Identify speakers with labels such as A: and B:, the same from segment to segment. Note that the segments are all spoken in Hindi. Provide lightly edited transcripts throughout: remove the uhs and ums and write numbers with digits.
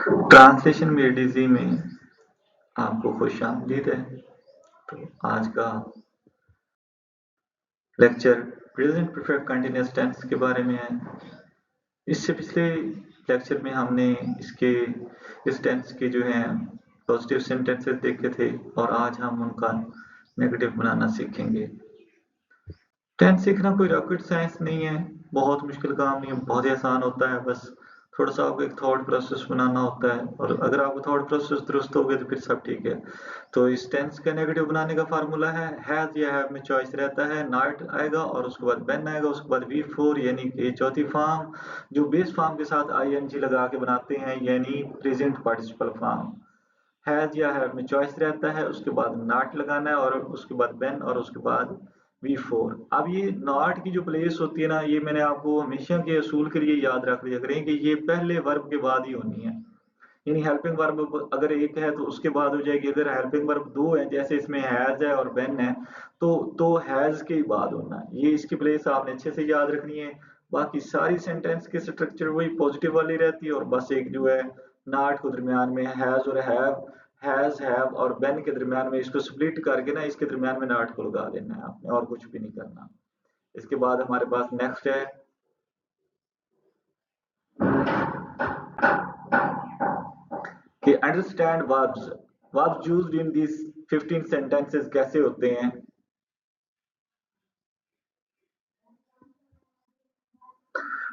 A: ट्रांसलेशन में एडीजी में आपको खुशामदीद है। तो आज का lecture present perfect continuous tense के बारे में है। इससे पिछले लेक्चर में हमने इस टेंस के जो है पॉजिटिव सेंटेंसेस देखे थे और आज हम उनका नेगेटिव बनाना सीखेंगे। टेंस सीखना कोई रॉकेट साइंस नहीं है, बहुत मुश्किल काम नहीं है, बहुत ही आसान होता है। बस थोड़ा सा आपको एक थॉट प्रोसेस बनाना होता है और अगर आपको थॉट प्रोसेस दुरुस्त हो गया तो फिर सब ठीक है। तो इस टेंस का नेगेटिव बनाने का फार्मूला है हैज या हैव में चॉइस रहता है, नॉट आएगा और उसके बाद बेन आएगा, उसके बाद वी फोर यानी कि चौथी फॉर्म जो बेस फॉर्म के साथ आईएनजी लगा के बनाते हैं यानी प्रेजेंट पार्टिसिपल फॉर्म। हैज या हैव में चॉइस रहता है, उसके बाद नॉट लगाना है और उसके बाद बेन और उसके बाद V4। अब ये नॉट की जो प्लेस होती है ना, ये मैंने आपको हमेशा के असूल के लिए याद रख लिया करें कि ये पहले वर्ब के बाद ही होनी है। यानी हेल्पिंग वर्ब अगर एक है तो उसके बाद हो जाएगी, अगर हेल्पिंग वर्ब दो है जैसे इसमें हैज है और बेन है तो हैज के बाद होना है। ये इसकी प्लेस आपने अच्छे से याद रखनी है। बाकी सारी सेंटेंस के स्ट्रक्चर वही पॉजिटिव वाली रहती है और बस एक जो है नॉट को दरमियान में हैज और हैज हैव और बेन के दरमियान में इसको स्प्लिट करके ना इसके दरमियान में नॉट को लगा देना है आपने, और कुछ भी नहीं करना। इसके बाद हमारे पास नेक्स्ट है कि understand verbs used in this 15 sentences कैसे होते हैं।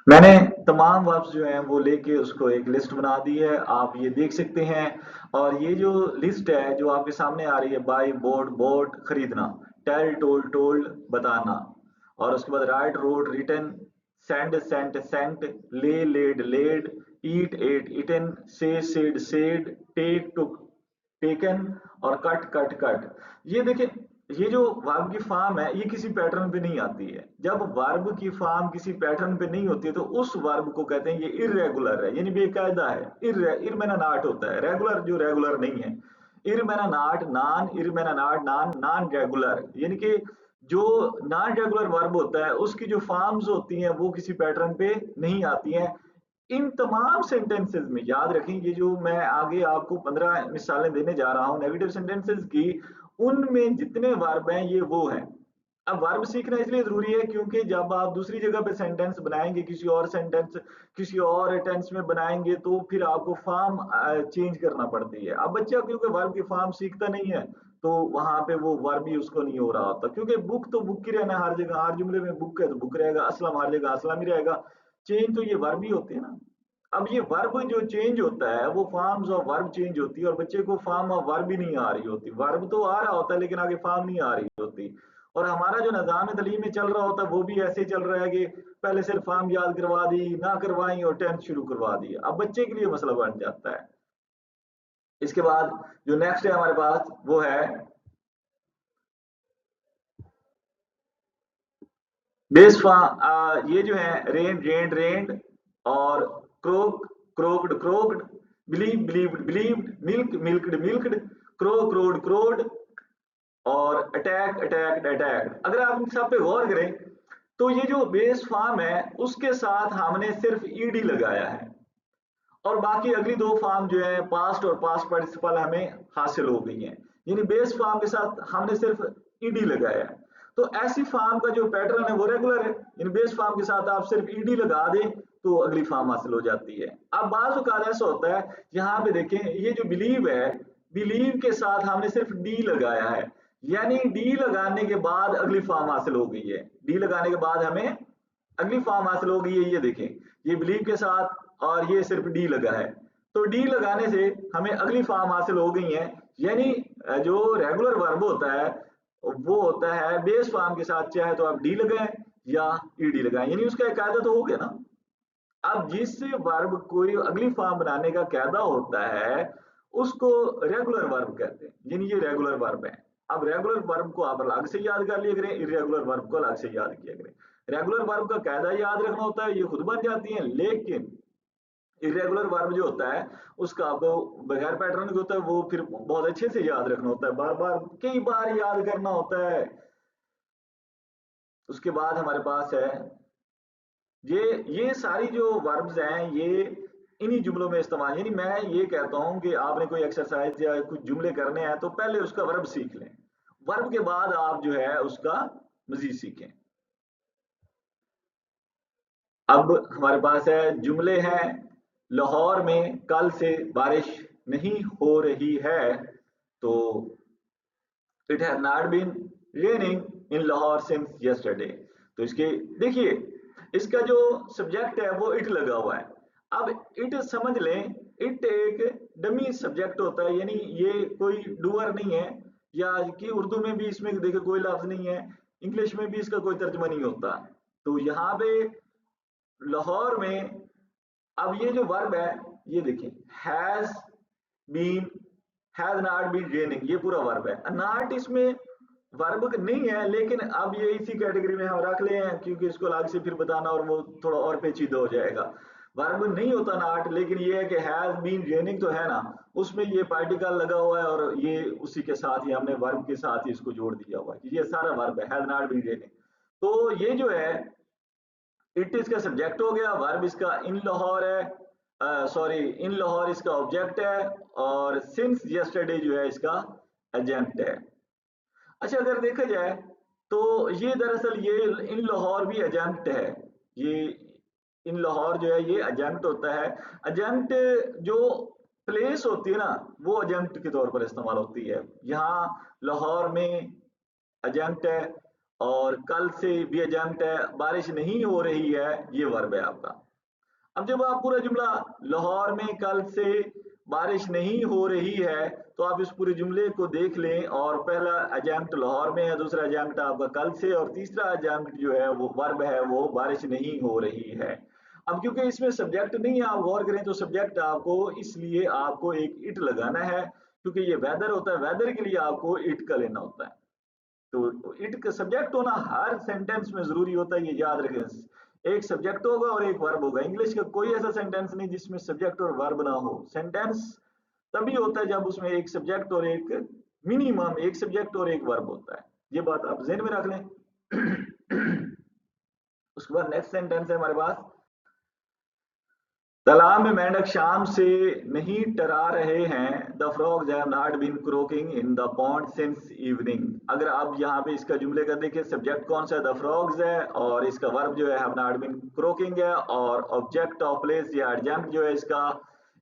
A: मैंने तमाम वर्ब्स जो हैं वो लेके उसको एक लिस्ट बना दी है, आप ये देख सकते हैं। और ये जो लिस्ट है जो आपके सामने आ रही है, बाई बोर्ड बोर्ड खरीदना, टेल टोल्ड टोल्ड बताना, और उसके बाद write wrote written, send sent sent, lay laid laid, eat ate eaten, say said said, take took taken और कट कट कट। ये देखिए, ये जो वर्ब की फॉर्म है ये किसी पैटर्न पे नहीं आती है। जब वर्ब की फॉर्म किसी पैटर्न पे नहीं होती है तो उस वर्ब को कहते हैं ये इर्रेगुलर है, यानी बेकायदा है। इरमेना नाट होता है, रेगुलर जो रेगुलर नहीं है। इरमेना नाट नान, इरमेना नाट नान नॉन रेगुलर, यानी कि जो नॉन रेगुलर वर्ब होता है उसकी जो फॉर्म्स होती हैं वो किसी पैटर्न पे नहीं आती हैं। इन तमाम सेंटेंसेस में याद रखें, ये जो मैं आगे आपको 15 मिसालें देने जा रहा हूं नेगेटिव सेंटेंसेस की, उनमें जितने वर्ब हैं ये वो हैं। अब वर्ब सीखना इसलिए जरूरी है क्योंकि जब आप दूसरी जगह पे सेंटेंस बनाएंगे, किसी और टेंस में बनाएंगे तो फिर आपको फॉर्म चेंज करना पड़ती है। अब बच्चा क्योंकि वर्ब की फॉर्म सीखता नहीं है तो वहां पे वो वर्ब ही उसको नहीं हो रहा होता, क्योंकि बुक तो बुक ही रहना हर जगह, हर जुमले में बुक है तो बुक रहेगा, असलम हर जगह असलम ही रहेगा। चेंज तो ये वर्ब ही होते हैं ना। अब ये वर्ब जो चेंज होता है वो फॉर्म्स ऑफ वर्ब चेंज होती है और बच्चे को फॉर्म ऑफ वर्ब ही नहीं आ रही होती, वर्ब तो आ रहा होता है लेकिन आगे फॉर्म नहीं आ रही होती। और हमारा जो निजाम तालीम में चल रहा होता है वो भी ऐसे ही चल रहा है कि पहले सिर्फ फॉर्म याद करवा दी, ना करवाई और टेंथ शुरू करवा दी। अब बच्चे के लिए मसला बन जाता है। इसके बाद जो नेक्स्ट है हमारे पास वो है बेस फॉर्म। ये जो है रेंड रेंड रेंड और croak croaked croaked, believe believed believed, milk milked milked, crow crowed crowed और अटैक अटैक्ड अटैक्ड। अगर आप इन सब पे गौर करें तो ये जो बेस फॉर्म है उसके साथ हमने सिर्फ ईडी लगाया है और बाकी अगली दो फॉर्म जो है पास्ट और पास्ट पार्टिसिपल हमें हासिल हो गई हैं। यानी बेस फॉर्म के साथ हमने सिर्फ ईडी लगाया है। तो ऐसी फॉर्म का जो पैटर्न है वो रेगुलर है, यानी बेस फॉर्म के साथ आप सिर्फ ईडी लगा दें तो अगली फॉर्म हासिल हो जाती है। अब बाज़ औक़ात ऐसा होता है, यहाँ पे देखें ये जो बिलीव है, बिलीव के साथ हमने सिर्फ डी लगाया है, यानी डी लगाने के बाद अगली फॉर्म हासिल हो गई है। डी लगाने के बाद हमें अगली फॉर्म हासिल हो गई है। ये देखें, ये बिलीव के साथ और ये सिर्फ डी लगा है, तो डी लगाने से हमें अगली फॉर्म हासिल हो गई है। यानी जो रेगुलर वर्ब होता है वो होता है बेस फॉर्म के साथ चाहे तो आप डी लगाएं या ईडी लगाएं, यानी उसका एक कायदा तो हो गया ना। अब जिस वर्ब कोई अगली फॉर्म बनाने का कायदा होता है उसको रेगुलर वर्ब कहते हैं, यानी ये रेगुलर वर्ब है। अब रेगुलर वर्ब को आप अलग से याद कर लिया करें, इरेगुलर वर्ब को अलग से याद किया करें। रेगुलर वर्ब का कायदा याद रखना होता है, ये खुद बन जाती है, लेकिन इरेगुलर वर्ब जो होता है उसका आपको बगैर पैटर्न के होता है, वो फिर बहुत अच्छे से याद रखना होता है, बार बार कई बार याद करना होता है। उसके बाद हमारे पास है ये सारी जो वर्ब्स हैं ये इन्हीं जुमलों में इस्तेमाल, यानी मैं ये कहता हूं कि आपने कोई एक्सरसाइज या कुछ जुमले करने हैं तो पहले उसका वर्ब सीख लें, वर्ब के बाद आप जो है उसका मजीद सीखें। अब हमारे पास है जुमले हैं, लाहौर में कल से बारिश नहीं हो रही है, तो it has not been raining in Lahore since yesterday. तो इसके देखिए, इसका जो सब्जेक्ट है वो इट लगा हुआ है। अब इट समझ लें, इट एक डमी सब्जेक्ट होता है, यानी ये कोई डूअर नहीं है, या कि उर्दू में भी इसमें देखिए कोई लफ्ज नहीं है, इंग्लिश में भी इसका कोई तर्जमा नहीं होता। तो यहाँ पे लाहौर में, अब ये जो वर्ब है, ये देखिए has been, has not been raining, ये पूरा वर्ब है। नॉट इसमें वर्ब नहीं है, लेकिन अब ये इसी कैटेगरी में हम रख ले हैं, क्योंकि इसको आगे से फिर बताना और वो थोड़ा और पेचीदा हो जाएगा। वर्ब नहीं होता नॉट, लेकिन ये है कि हैज बीन रेनिंग तो है ना, उसमें ये पार्टिकल लगा हुआ है और ये उसी के साथ ही हमने वर्ब के साथ ही इसको जोड़ दिया हुआ है कि ये सारा वर्ब है, हैज नॉट बीन रेनिंग। तो ये जो है इट इसका सब्जेक्ट हो गया, वर्ब इसका इन लाहौर है, सॉरी इन लाहौर इसका ऑब्जेक्ट है, और सिंस यस्टरडे जो है इसका एडजेक्ट है। अच्छा, अगर देखा जाए तो ये दरअसल ये इन लाहौर भी एडजेक्ट है। ये इन लाहौर जो है ये एडजेक्ट होता है। एडजेक्ट जो प्लेस होती है ना, वो एडजेक्ट के तौर पर इस्तेमाल होती है। यहाँ लाहौर में एडजेक्ट है, और कल से भी एडजेक्ट है, बारिश नहीं हो रही है, ये वर्ब है आपका। अब जब आप पूरा जुमला लाहौर में कल से बारिश नहीं हो रही है, तो आप इस पूरे जुमले को देख लें, और पहला एडजेक्ट लाहौर में है, दूसरा एडजेक्ट आपका कल से, और तीसरा एडजेक्ट जो है वो वर्ब है, वो बारिश नहीं हो रही है। अब क्योंकि इसमें सब्जेक्ट नहीं है, आप गौर करें तो सब्जेक्ट आपको, इसलिए आपको एक इट लगाना है, क्योंकि ये वेदर होता है, वेदर के लिए आपको इट का लेना होता है। तो इट का सब्जेक्ट होना हर सेंटेंस में जरूरी होता है, ये याद रखें। एक सब्जेक्ट होगा और एक वर्ब होगा। इंग्लिश का कोई ऐसा सेंटेंस नहीं जिसमें सब्जेक्ट और वर्ब ना हो। सेंटेंस तभी होता है जब उसमें एक सब्जेक्ट और एक, मिनिमम एक सब्जेक्ट और एक वर्ब होता है। ये बात आप ज़हन में रख लें। उसके बाद नेक्स्ट सेंटेंस है हमारे पास, तालाब में मेंढक शाम से नहीं टरा रहे हैं, the frogs have not been croaking in the pond since evening. अगर आप यहाँ पे इसका जुमले का देखिए, सब्जेक्ट कौन सा है, द फ्रॉग्स है, और इसका वर्ब जो है हैव नॉट बीन क्रोकिंग है, और ऑब्जेक्ट ऑफ प्लेस या एडजेक्ट जो है इसका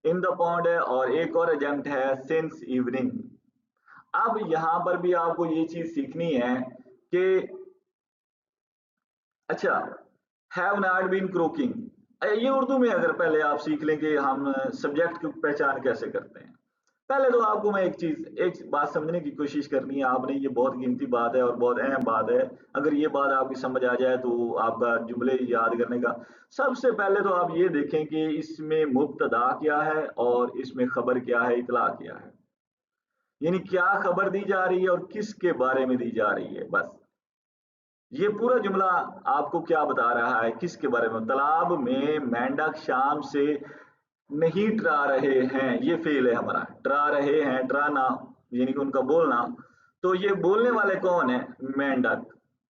A: इन द पॉन्ड है, और एक और एडजेक्ट है सिंस इवनिंग। अब यहाँ पर भी आपको ये चीज सीखनी है कि अच्छा, हैव नॉट बीन क्रोकिंग, ये उर्दू में अगर पहले आप सीख लें कि हम सब्जेक्ट की पहचान कैसे करते हैं। पहले तो आपको मैं एक बात समझने की कोशिश करनी है आपने, ये बहुत कीमती बात है और बहुत अहम बात है। अगर ये बात आपकी समझ आ जाए तो आपका जुमले याद करने का, सबसे पहले तो आप ये देखें कि इसमें मुब्तदा क्या है और इसमें खबर क्या है, इतला क्या है, यानी क्या खबर दी जा रही है और किसके बारे में दी जा रही है। बस ये पूरा जुमला आपको क्या बता रहा है, किसके बारे में। तालाब में मेंढक शाम से नहीं डरा रहे हैं, ये फेल है हमारा। डरा रहे हैं, डराना यानी कि उनका बोलना। तो ये बोलने वाले कौन है, मेंढक।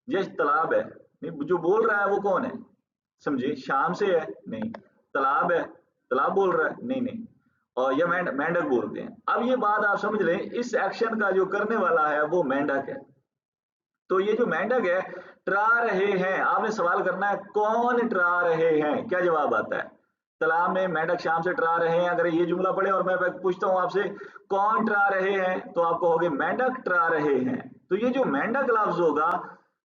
A: ये तालाब है, नहीं जो बोल रहा है वो कौन है, समझिए, शाम से है नहीं, तालाब है, तालाब बोल रहा है नहीं नहीं, और ये मेंढक बोलते हैं। अब ये बात आप समझ लें, इस एक्शन का जो करने वाला है वो मेंढक है। तो ये जो मेंढक है, ट्रा रहे हैं, आपने सवाल करना है कौन ट्रा रहे हैं, क्या जवाब आता है। तालाब में मेंढक शाम से ट्रा रहे हैं, अगर ये जुमला पढ़े और मैं पूछता हूं आपसे कौन ट्रा रहे हैं, तो आप कहोगे मेंढक ट्रा रहे हैं। तो ये जो मेंढक लफ्ज होगा,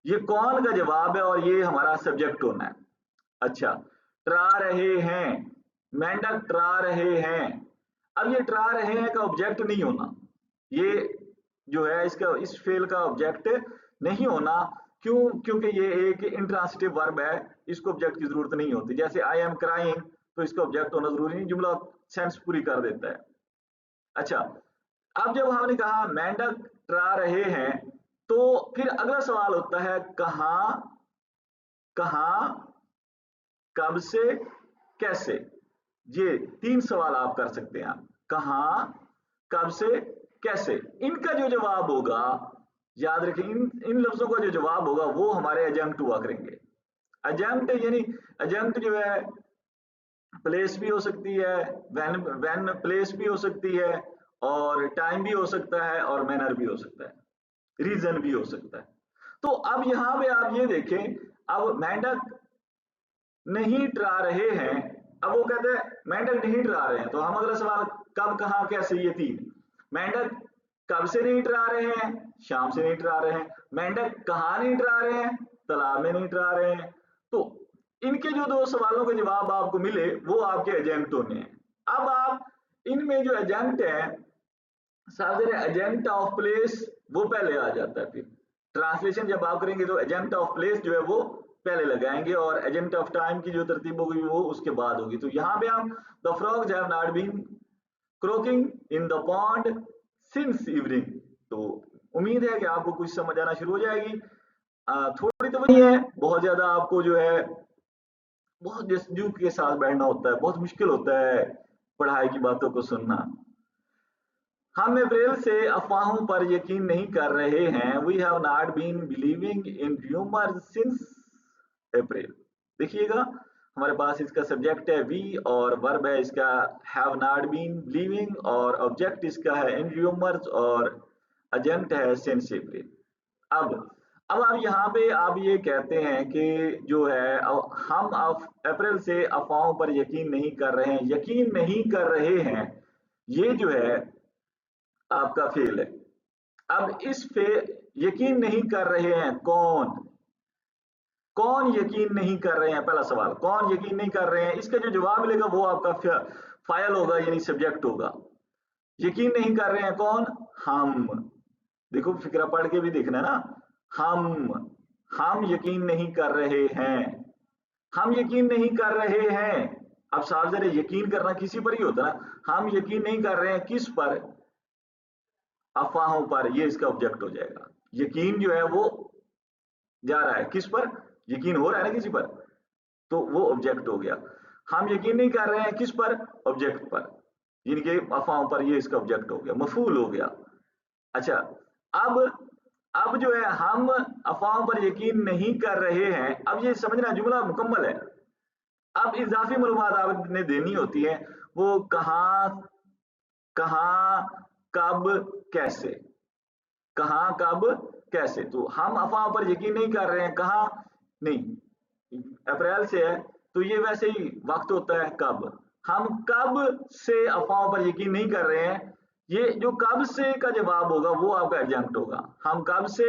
A: ये कौन का जवाब है और ये हमारा सब्जेक्ट होना है। अच्छा, ट्रा रहे हैं, मेंढक ट्रा रहे हैं। अब ये ट्रा रहे हैं का ऑब्जेक्ट नहीं होना, ये जो है इसका इस फेल का ऑब्जेक्ट नहीं होना। क्यों? क्योंकि ये एक इंट्रांसिटिव वर्ब है, इसको ऑब्जेक्ट की जरूरत नहीं होती। जैसे आई एम क्राइंग, तो इसका ऑब्जेक्ट होना जरूरी नहीं, जुमला सेंस पूरी कर देता है। अच्छा, अब जब हमने कहा मेंढक ट्रा रहे हैं, तो फिर अगला सवाल होता है कहां, कहां, कब से, कैसे। ये तीन सवाल आप कर सकते हैं। कहां, कब से, कैसे, इनका जो जवाब होगा, याद रखें, इन लफ्जों का जो जवाब होगा वो हमारे एजेंट हुआ करेंगे। एजेंट यानी एजेंट जो है प्लेस भी हो सकती है, व्हेन प्लेस भी हो सकती है, और टाइम भी हो सकता है, और मैनर भी हो सकता है, रीजन भी हो सकता है। तो अब यहाँ पे आप ये देखें, अब मेंढक नहीं डरा रहे हैं, अब वो कहते हैं मेंढक नहीं डरा रहे हैं, तो हम अगला सवाल, कब, कहाँ, कैसे, ये तीन। मेंढक कब से नहीं डरा रहे हैं? शाम से नहीं डरा रहे हैं। मेंढक कहाँ नहीं डरा रहे हैं? तालाब में नहीं डरा रहे हैं। तो इनके जो दो सवालों के जवाब आपको मिले वो आपके एजेंटों ने हैं। अब आप इनमें जो एजेंट है, सारे एजेंट ऑफ प्लेस वो पहले आ जाता है। फिर ट्रांसलेशन जब आप करेंगे तो एजेंट ऑफ प्लेस जो है वो पहले लगाएंगे, और एजेंट ऑफ टाइम की जो तरतीब होगी वो उसके बाद होगी। तो यहाँ पे हम the frogs have not been croaking in the pond since evening. तो उम्मीद है कि आपको कुछ समझ आना शुरू हो जाएगी। थोड़ी तो वही है, बहुत ज्यादा आपको जो है बहुत जस्तजू के साथ बैठना होता है, बहुत मुश्किल होता है पढ़ाई की बातों को सुनना। हम अप्रैल से अफवाहों पर यकीन नहीं कर रहे हैं। We have not been believing in rumours since April. देखिएगा, हमारे पास इसका सब्जेक्ट है वी, और वर्ब है इसका हैव नॉट बीन बिलीविंग, और ऑब्जेक्ट इसका है इन र्यूमर्स, और एजेंट है सिंस अप्रैल। अब आप यहाँ पे आप ये कहते हैं कि जो है हम अप्रैल से अफवाहों पर यकीन नहीं कर रहे हैं, यकीन नहीं कर रहे हैं, ये जो है आपका फेल है। अब इस पे यकीन नहीं कर रहे हैं, कौन कौन यकीन नहीं कर रहे हैं? पहला सवाल, कौन यकीन नहीं कर रहे हैं? इसका जो जवाब मिलेगा वो आपका फाइल होगा, यानी सब्जेक्ट होगा। यकीन नहीं कर रहे हैं कौन? हम। देखो, फिक्रा पढ़ के भी देखना है ना। हम यकीन नहीं कर रहे हैं, हम यकीन नहीं कर रहे हैं। अब साफ जरा, यकीन करना किसी पर ही होता ना। हम यकीन नहीं कर रहे हैं किस पर? अफवाहों पर, ये इसका ऑब्जेक्ट हो जाएगा। यकीन जो है वो जा रहा है किस पर? यकीन हो रहा है ना किसी पर, तो वो ऑब्जेक्ट हो गया। हम यकीन नहीं कर रहे हैं किस पर? ऑब्जेक्ट पर, जिनके अफवाहों पर, ये इसका ऑब्जेक्ट हो गया, मफूल हो गया। अच्छा, अब अब जो है हम अफवाहों पर यकीन नहीं कर रहे हैं, अब ये समझना जुमला मुकम्मल है। अब इजाफी मालूमात आपने देनी होती है, वो कहाँ, कहाँ, कब, कैसे, कहाँ, कब, कैसे। तो हम अफवाह पर यकीन नहीं कर रहे हैं, कहाँ नहीं, अप्रैल से है तो ये वैसे ही वक्त होता है कब। हम कब से अफवाहों पर यकीन नहीं कर रहे हैं, ये जो कब से का जवाब होगा वो आपका एडजंक्ट होगा। हम कब से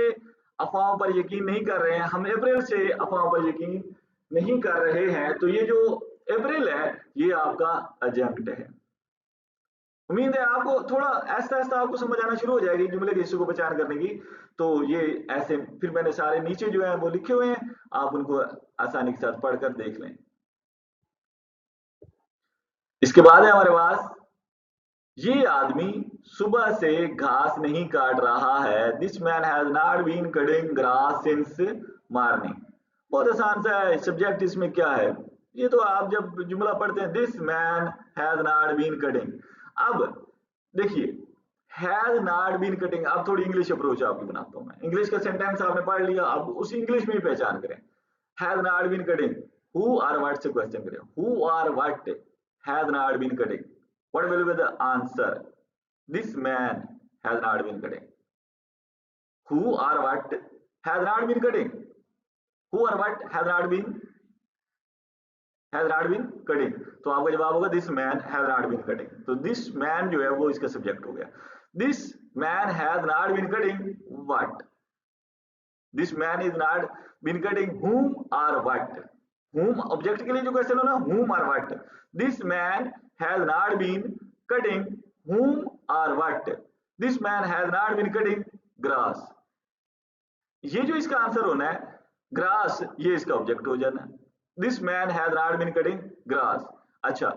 A: अफवाहों पर यकीन नहीं कर रहे हैं, हम अप्रैल से अफवाहों पर यकीन नहीं कर रहे हैं, तो ये जो अप्रैल है ये आपका एडजंक्ट है। उम्मीद है आपको थोड़ा ऐसा ऐसा आपको समझ आना शुरू हो जाएगी जुमले के हिस्से को पहचान करने की। तो ये ऐसे, फिर मैंने सारे नीचे जो है वो लिखे हुए हैं, आप उनको आसानी के साथ पढ़कर देख लें। इसके बाद है हमारे पास, ये आदमी सुबह से घास नहीं काट रहा है। This man has not been cutting grass since morning. बहुत आसान सा है। सब्जेक्ट इसमें क्या है? ये तो आप जब जुमला पढ़ते हैं, this man has not been cutting. अब देखिए, हैज नॉट बीन कटिंग, अब थोड़ी इंग्लिश अप्रोच आपकी बनाता हूं मैं। इंग्लिश का सेंटेंस आपने पढ़ लिया, अब उसी इंग्लिश में ही पहचान करें। Has not been cutting, who और व्हाट से क्वेश्चन करें, हु और what has not been cutting, what will be the answer? This man has not been cutting. Who or what has not been cutting? Who or what has not been cutting? तो आपका जवाब होगा this man has not been cutting. तो दिस मैन जो है वो इसका सब्जेक्ट हो गया। This man has not been cutting what? This man is not been cutting whom or what? whom object के लिए जो क्वेश्चन हो ना, whom or what? This man has not been cutting whom or what? This man has not been cutting grass. ये जो इसका आंसर होना है ग्रास, ये इसका ऑब्जेक्ट हो जाना है। This man has not been cutting grass. अच्छा,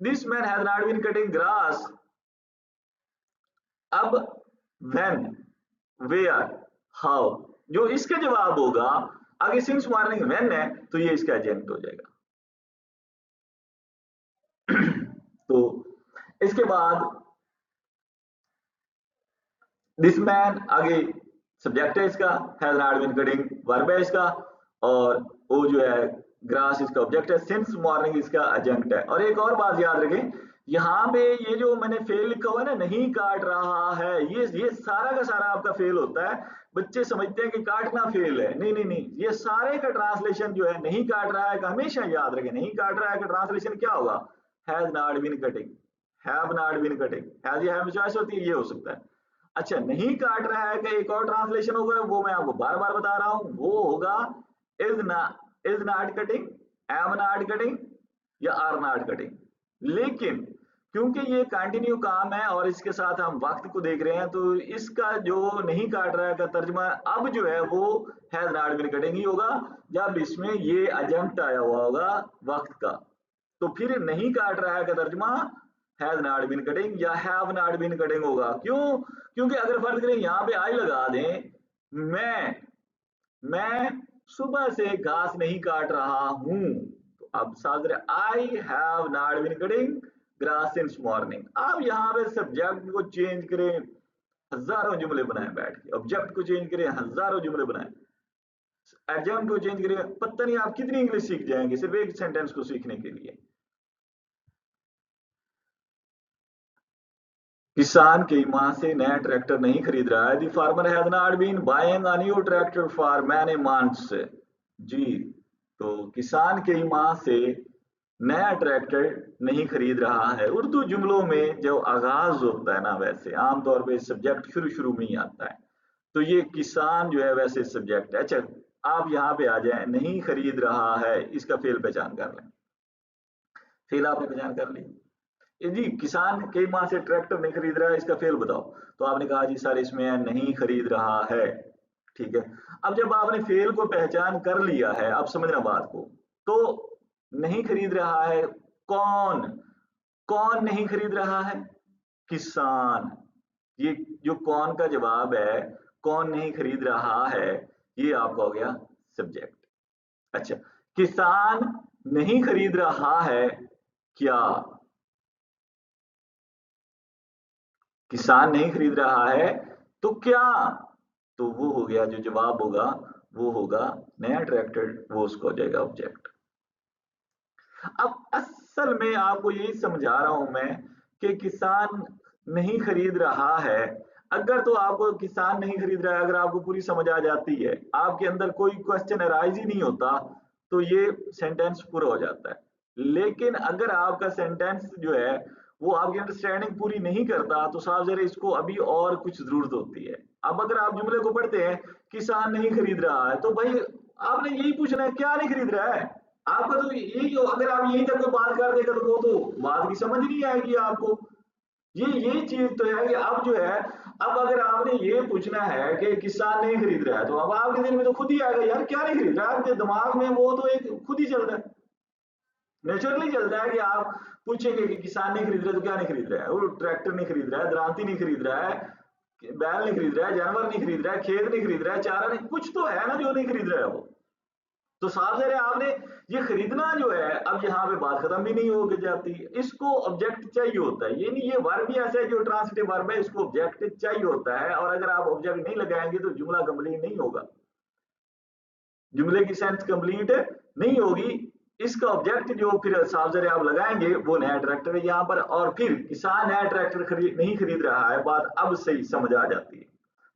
A: this man has not been cutting grass. अब व्हेन, वेयर, हाउ, जो इसका जवाब होगा, आगे सिंस मॉर्निंग व्हेन है तो ये इसका एजेंट हो जाएगा। तो इसके बाद दिस मैन, आगे सब्जेक्ट है इसका, has not been cutting, verb है इसका, और वो जो है ग्रास इसका ऑब्जेक्ट है, सिंस मॉर्निंग इसका एडजंक्ट है। और एक और बात याद रखें, यहाँ पे ये जो मैंने फेल लिखा हुआ है ना, नहीं काट रहा है, ये सारा का सारा आपका फेल होता है। बच्चे समझते हैं कि काटना फेल है, नहीं नहीं नहीं, ये सारे का ट्रांसलेशन जो है नहीं काट रहा है का हमेशा याद रखें। नहीं काट रहा है का ट्रांसलेशन क्या होगा? Has not been cutting, have not been cutting, has या हैव चॉइस होती है, ये हो सकता है। अच्छा, नहीं काट रहा है का एक और ट्रांसलेशन होगा, वो मैं आपको बार बार बता रहा हूं, वो होगा is not cutting, am not cutting या आर नॉट कटिंग। लेकिन क्योंकि ये कंटिन्यू काम है और इसके साथ हम वक्त को देख रहे हैं, तो इसका जो नहीं काट रहा है का तर्जमा अब जो है वो हैज नॉट बीन कटिंग ही होगा, जब इसमें ये एडजंक्ट आया हुआ होगा वक्त का। तो फिर नहीं काट रहा है का तर्जमा हैज नॉट बीन कटिंग या हैव नॉट बीन कटिंग होगा। क्यों? क्योंकि अगर फर्ज करें यहाँ पे आई लगा दें, मैं सुबह से घास नहीं काट रहा हूं, तो अब सादर I have not been cutting grass since morning. अब यहाँ पे सब्जेक्ट को चेंज करें, हजारों जुमले बनाए बैठ के, ऑब्जेक्ट को चेंज करें, हजारों जुमले बनाए, एडजंक्ट को चेंज करें, पता नहीं आप कितनी इंग्लिश सीख जाएंगे सिर्फ एक सेंटेंस को सीखने के लिए। किसान कई माह से नया ट्रैक्टर नहीं खरीद रहा है। The farmer has not been buying a new tractor for many months. जी, तो किसान कई माह से नया ट्रैक्टर नहीं खरीद रहा है। उर्दू जुमलों में जो आगाज होता है ना, वैसे आमतौर पे सब्जेक्ट शुरू शुरू में ही आता है, तो ये किसान जो है वैसे सब्जेक्ट है। अच्छा, आप यहाँ पे आ जाए, नहीं खरीद रहा है, इसका फेल पहचान कर लें। फेल आपने पहचान कर ली जी, किसान कई माह से ट्रैक्टर नहीं खरीद रहा है, इसका फेल बताओ। तो आपने कहा जी सर इसमें नहीं खरीद रहा है, ठीक है। अब जब आपने फेल को पहचान कर लिया है, अब समझना बात को, तो नहीं खरीद रहा है कौन? कौन नहीं खरीद रहा है? किसान। ये जो कौन का जवाब है, कौन नहीं खरीद रहा है, ये आपका हो गया सब्जेक्ट। अच्छा, किसान नहीं खरीद रहा है क्या? किसान नहीं खरीद रहा है तो क्या? तो वो हो गया, जो जवाब होगा वो होगा नया ट्रैक्टर, वो उसको हो जाएगा ऑब्जेक्ट। अब असल में आपको यही समझा रहा हूं मैं कि किसान नहीं खरीद रहा है। अगर तो आपको किसान नहीं खरीद रहा है, अगर आपको पूरी समझ आ जाती है, आपके अंदर कोई क्वेश्चन अराइज ही नहीं होता, तो ये सेंटेंस पूरा हो जाता है। लेकिन अगर आपका सेंटेंस जो है वो आपकी अंडरस्टैंडिंग पूरी नहीं करता, तो साहब जरा इसको अभी और कुछ जरूरत होती है। अब अगर आप जुमले को पढ़ते हैं, किसान नहीं खरीद रहा है, तो भाई आपने यही पूछना है क्या नहीं खरीद रहा है। आपका तो यही हो, अगर आप यही तक कोई बात कर देगा तो वो तो बात की समझ नहीं आएगी आपको। ये चीज तो है कि अब जो है, अब अगर आपने ये पूछना है कि किसान नहीं खरीद रहा है, तो अब आपके दिल में तो खुद ही आएगा यार क्या नहीं खरीद रहा है, आपके दिमाग में वो तो एक खुद ही चल रहा है, नेचुरली चलता है कि आप पूछेंगे कि किसान नहीं खरीद रहा है तो क्या नहीं खरीद रहा है? वो ट्रैक्टर नहीं खरीद रहा है, दरांती नहीं खरीद रहा है, बैल नहीं खरीद रहा है, जानवर नहीं खरीद रहा है, खेत नहीं खरीद रहा है, चारा नहीं, कुछ तो है ना जो नहीं खरीद रहा है वो। तो साफ ज़ाहिर है आपने ये खरीदना जो है, अब यहाँ पे बात खत्म भी नहीं हो जाती, इसको ऑब्जेक्ट चाहिए होता है। ये नहीं, ये वर्ब भी ऐसा है जो ट्रांसिटिव वर्ब है, इसको ऑब्जेक्ट चाहिए होता है, और अगर आप ऑब्जेक्ट नहीं लगाएंगे तो जुमला कंप्लीट नहीं होगा, जुमले की सेंस कंप्लीट नहीं होगी। इसका ऑब्जेक्ट जो फिर साफ ज़ाहिर आप लगाएंगे वो नया ट्रैक्टर है यहाँ पर, और फिर किसान नया ट्रैक्टर नहीं खरीद रहा है, बात अब सही समझ आ जाती है,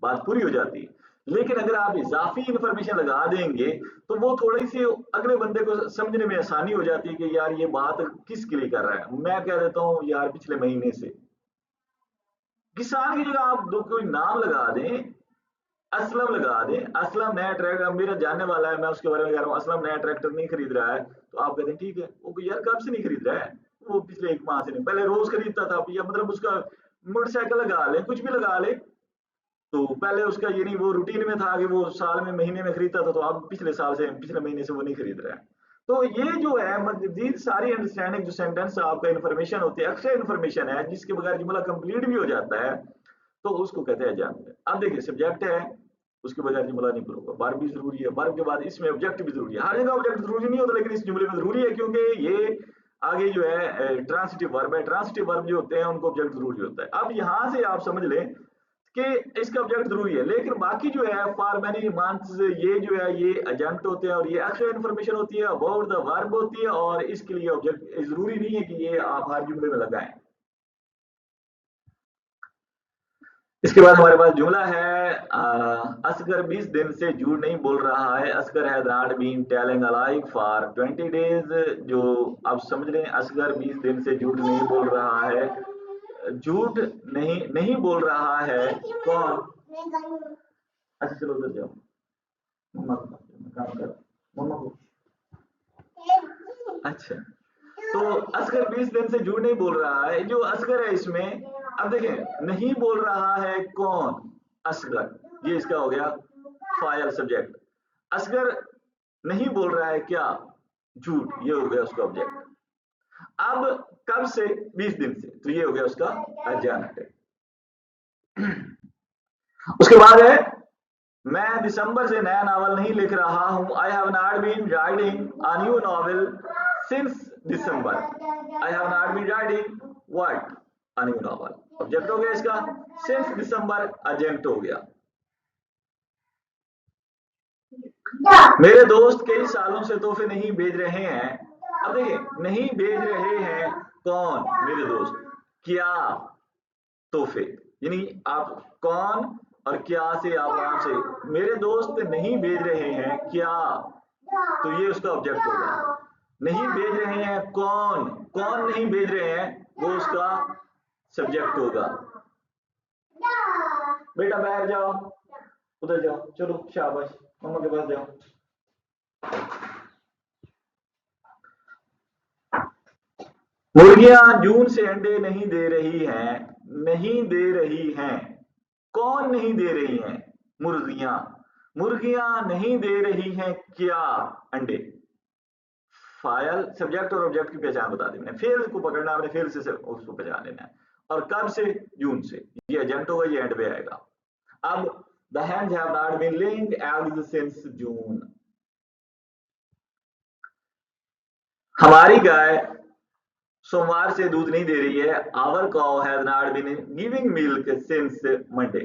A: बात पूरी हो जाती है। लेकिन अगर आप इजाफी इंफॉर्मेशन लगा देंगे तो वो थोड़ी सी अगले बंदे को समझने में आसानी हो जाती है कि यार ये बात किसके लिए कर रहा है। मैं कह देता हूँ यार पिछले महीने से, किसान की जगह आप दो कोई नाम लगा दें, असलम लगा दें, असलम नया ट्रैक्टर मेरा जानने वाला है, मैं उसके बारे में कह रहा हूँ, असलम नया ट्रैक्टर नहीं खरीद रहा है, तो आप कहते हैं ठीक है, वो यार कब से नहीं खरीद रहा है? वो पिछले एक माह से नहीं, पहले रोज खरीदता था, या मतलब उसका मोटरसाइकिल लगा ले, कुछ भी लगा ले, तो पहले उसका ये नहीं, वो रूटीन में था कि वो साल में महीने में खरीदता था, तो अब पिछले साल से पिछले महीने से वो नहीं खरीद रहा है। तो ये जो है मजीद सारी अंडरस्टैंडिंग जो सेंटेंस आपका इन्फॉर्मेशन होती है, एक्स्ट्रा इन्फॉर्मेशन है जिसके बगैर जुमला कंप्लीट भी हो जाता है, तो उसको कहते हैं एग्जाम्पल। अब देखिए सब्जेक्ट है, उसके बगैर जुमला नहीं पूरा होगा, वर्ब भी जरूरी है, वर्ब के बाद इसमें ऑब्जेक्ट भी जरूरी है। हर जगह ऑब्जेक्ट जरूरी नहीं होता, लेकिन इस जुमले में जरूरी है, क्योंकि ये आगे जो है ट्रांसिटिव वर्ब है, ट्रांसिटिव वर्ब जो होते हैं उनको ऑब्जेक्ट जरूरी होता है। अब यहां से आप समझ लें कि इसका ऑब्जेक्ट जरूरी है, लेकिन बाकी जो है फॉर मेनी मंथ्स ये जो है ये एडजंक्ट होते हैं और ये एक्स्ट्रा इन्फॉर्मेशन होती है, अबाउट द वर्ब होती है, और इसके लिए ऑब्जेक्ट जरूरी नहीं है कि ये आप हर जुमले में लगाएं। इसके बाद हमारे पास जुमला है असगर 20 दिन से झूठ नहीं बोल रहा है। Asghar has not been telling a lie for 20 days. जो आप समझ रहे हैं, असगर 20 दिन से झूठ नहीं बोल रहा है। झूठ नहीं नहीं बोल रहा है कौन? अच्छा चलो उधर जाओ, मम्मा काम कर, मम्मा को। अच्छा, तो असगर 20 दिन से झूठ नहीं बोल रहा है। जो असगर है इसमें, अब देखें, नहीं बोल रहा है कौन? असगर, ये इसका हो गया फाइल सब्जेक्ट। असगर नहीं बोल रहा है क्या? झूठ, ये हो गया उसका ऑब्जेक्ट। अब कब से? 20 दिन से, तो ये हो गया उसका एडजंक्ट। उसके बाद है मैं दिसंबर से नया नावल नहीं लिख रहा हूं। I have not been writing a new novel since December. I have not been writing what? A new novel. Object हो गया इसका, सिंस दिसंबर एडजेक्ट हो गया। मेरे दोस्त कई सालों से तोहफे नहीं भेज रहे हैं। अब देखिए, नहीं भेज रहे हैं कौन? मेरे दोस्त। क्या? तोहफे। यानी आप कौन और क्या से आप आराम से, मेरे दोस्त नहीं भेज रहे हैं क्या, तो ये उसका ऑब्जेक्ट होगा। नहीं भेज रहे हैं कौन? कौन नहीं भेज रहे हैं, वो उसका सब्जेक्ट होगा। बेटा बाहर जाओ, उधर जाओ, चलो शाबाश, मम्मा के पास जाओ। मुर्गियां जून से अंडे नहीं दे रही हैं। नहीं दे रही हैं, कौन नहीं दे रही हैं? मुर्गियां। मुर्गियां नहीं दे रही हैं क्या? अंडे। फाइल सब्जेक्ट और ऑब्जेक्ट की पहचान बता दी मैंने। फेल को पकड़ना, आपने फेल से उसको पहचान लेना है। और कब से? जून से। ये एजेंट होगा, ये एंड पे आएगा। अब the hands have not been laying eggs since June. हमारी गाय सोमवार से दूध नहीं दे रही है। Our cow has not been giving milk since Monday.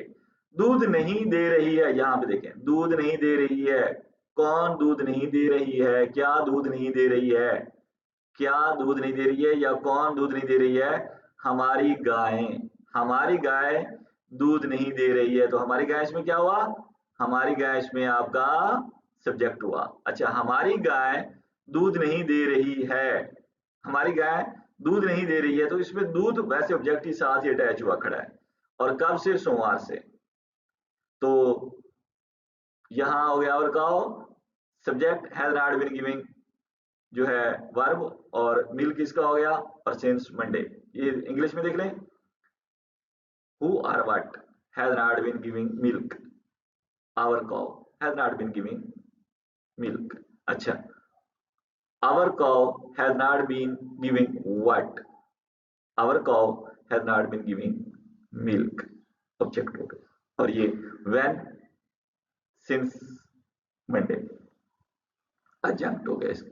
A: दूध नहीं दे रही है, यहां पे देखें, दूध नहीं दे रही है। कौन दूध नहीं दे रही है? क्या दूध नहीं दे रही है? क्या दूध नहीं दे रही है या कौन दूध नहीं दे रही है? हमारी गाय। हमारी गाय दूध नहीं दे रही है, तो हमारी गाय इसमें क्या हुआ? हमारी गाय इसमें आपका सब्जेक्ट हुआ। अच्छा, हमारी गाय दूध नहीं दे रही है। हमारी गाय दूध नहीं दे रही है, तो इसमें दूध वैसे ऑब्जेक्ट के साथ ही अटैच हुआ खड़ा है। और कब से? सोमवार से। तो यहां हो गया और cow, subject has not been giving जो है वर्ब, और मिल्क इसका हो गया, और सिंस मंडे। ये इंग्लिश में देख लें, हु और what has not been giving milk. Our cow has not been giving milk. अच्छा, our cow has not been giving what? Our cow has not been giving milk, object हो गया। और ये व्हेन, सिंस, मंडे, एडजंक्ट हो गया इसका।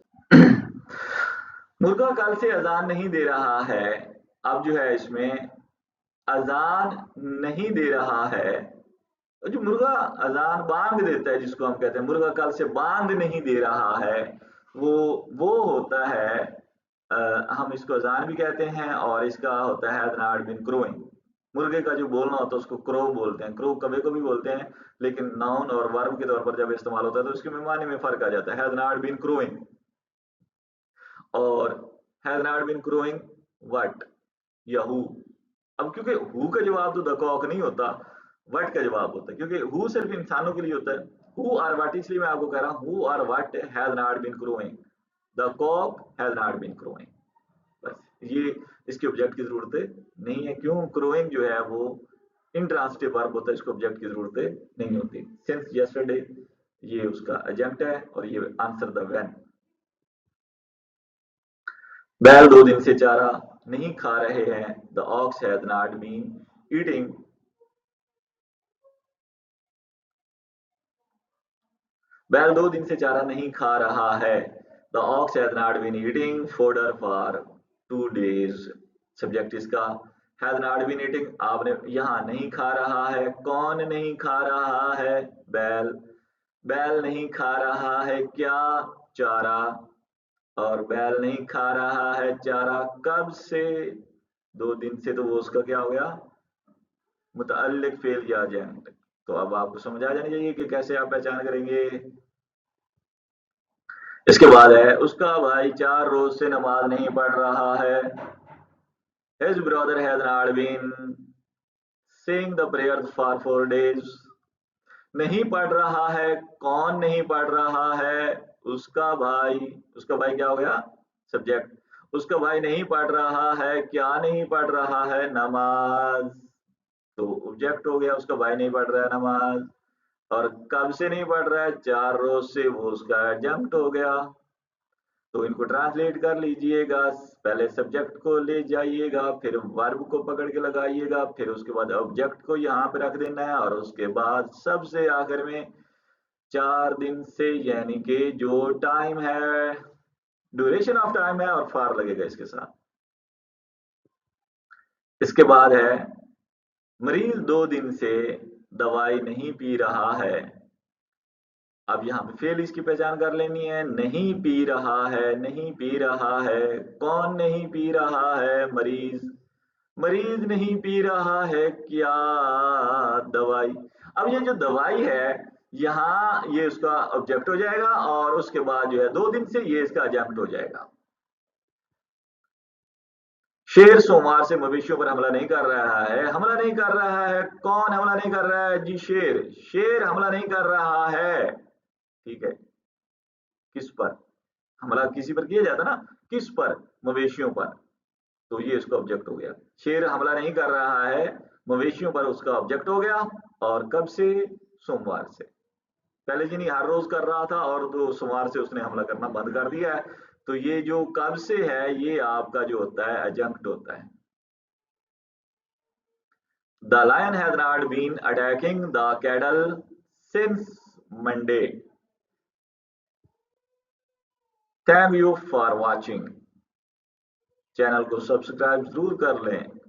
A: मुर्गा कल से अजान नहीं दे रहा है। अब जो है इसमें अजान नहीं दे रहा है। जो मुर्गा अजान बांग देता है, जिसको हम कहते हैं मुर्गा कल से बांग नहीं दे रहा है, वो होता है हम इसको अजान भी कहते हैं, और इसका होता है नॉट बीन क्रोइंग। मुर्गे का जो बोलना होता है उसको क्रो बोलते हैं। क्रो कभी कभी बोलते हैं, लेकिन नाउन और वर्ब के तौर पर जब इस्तेमाल होता है तो उसके मायने में फर्क आ जाता है। हैज नॉट बीन क्रोइंग और has not been crowing what या हु। अब क्योंकि हु का जवाब तो द कॉक नहीं होता, व्हाट का जवाब होता है, क्योंकि हु सिर्फ इंसानों के लिए होता है। हु और व्हाट, इसलिए मैं आपको कह रहा हूं हु और what has not been crowing, the cock has not been crowing. बस ये इसके ऑब्जेक्ट की जरूरत नहीं है। क्यों? क्रोइंग जो है वो इंट्रांसिटिव वर्ब होता है, इसको ऑब्जेक्ट की जरूरत नहीं होती। सिंस यस्टरडे ये उसका एजेंट है, और ये आंसर द व्हेन। बैल 2 दिन से चारा नहीं खा रहे हैं। The ox has not been eating. बैल 2 दिन से चारा नहीं खा रहा है। The ox has not been eating fodder for 2 days। Subject इसका हैज नॉट बीन ईटिंग, आपने यहाँ नहीं खा रहा है। कौन नहीं खा रहा है? बैल। बैल नहीं खा रहा है क्या? चारा। और बैल नहीं खा रहा है चारा कब से? 2 दिन से, तो वो उसका क्या हो गया? मुतअल्लिक फेल या एजेंट। तो अब आपको समझ आ जानी चाहिए कि कैसे आप पहचान करेंगे। इसके बाद है, उसका भाई 4 रोज से नमाज नहीं पढ़ रहा है। His brother has not been saying the prayers for 4 days. नहीं पढ़ रहा है, कौन नहीं पढ़ रहा है? उसका भाई। उसका भाई क्या हो गया? सब्जेक्ट। उसका भाई नहीं पढ़ रहा है, क्या नहीं पढ़ रहा है? नमाज। तो ऑब्जेक्ट हो गया, उसका भाई नहीं पढ़ रहा है नमाज। और कब से नहीं पढ़ रहा है? 4 रोज से, वो उसका एडजम्प्ट हो गया। तो इनको ट्रांसलेट कर लीजिएगा। पहले सब्जेक्ट को ले जाइएगा, फिर वर्ब को पकड़ के लगाइएगा, फिर उसके बाद ऑब्जेक्ट को यहाँ पे रख देना है, और उसके बाद सबसे आखिर में 4 दिन से, यानी कि जो टाइम है, ड्यूरेशन ऑफ टाइम है, और फार लगेगा इसके साथ। इसके बाद है, मरीज 2 दिन से दवाई नहीं पी रहा है। अब यहाँ पे फेल इसकी पहचान कर लेनी है। नहीं पी रहा है, नहीं पी रहा है। कौन नहीं पी रहा है? मरीज। मरीज नहीं पी रहा है क्या? दवाई। अब ये जो दवाई है, यहाँ ये उसका ऑब्जेक्ट हो जाएगा, और उसके बाद जो है 2 दिन से, ये इसका एजेक्ट हो जाएगा। शेर सोमवार से मवेशियों पर हमला नहीं कर रहा है। हमला नहीं कर रहा है, कौन हमला नहीं कर रहा है? जी शेर। शेर हमला नहीं कर रहा है। ठीक है, किस पर हमला? किसी पर किया जाता ना, किस पर? मवेशियों पर। तो ये इसका ऑब्जेक्ट हो गया। शेर हमला नहीं कर रहा है, मवेशियों पर उसका ऑब्जेक्ट हो गया। और कब से? सोमवार से। पहले जी नहीं, हर रोज कर रहा था, और तो सोमवार से उसने हमला करना बंद कर दिया है। तो ये जो कब से है, ये आपका जो होता है एडजंक्ट होता है। The lion has not been attacking the cattle since Monday. Thank you for watching. Channel को सब्सक्राइब जरूर कर लें।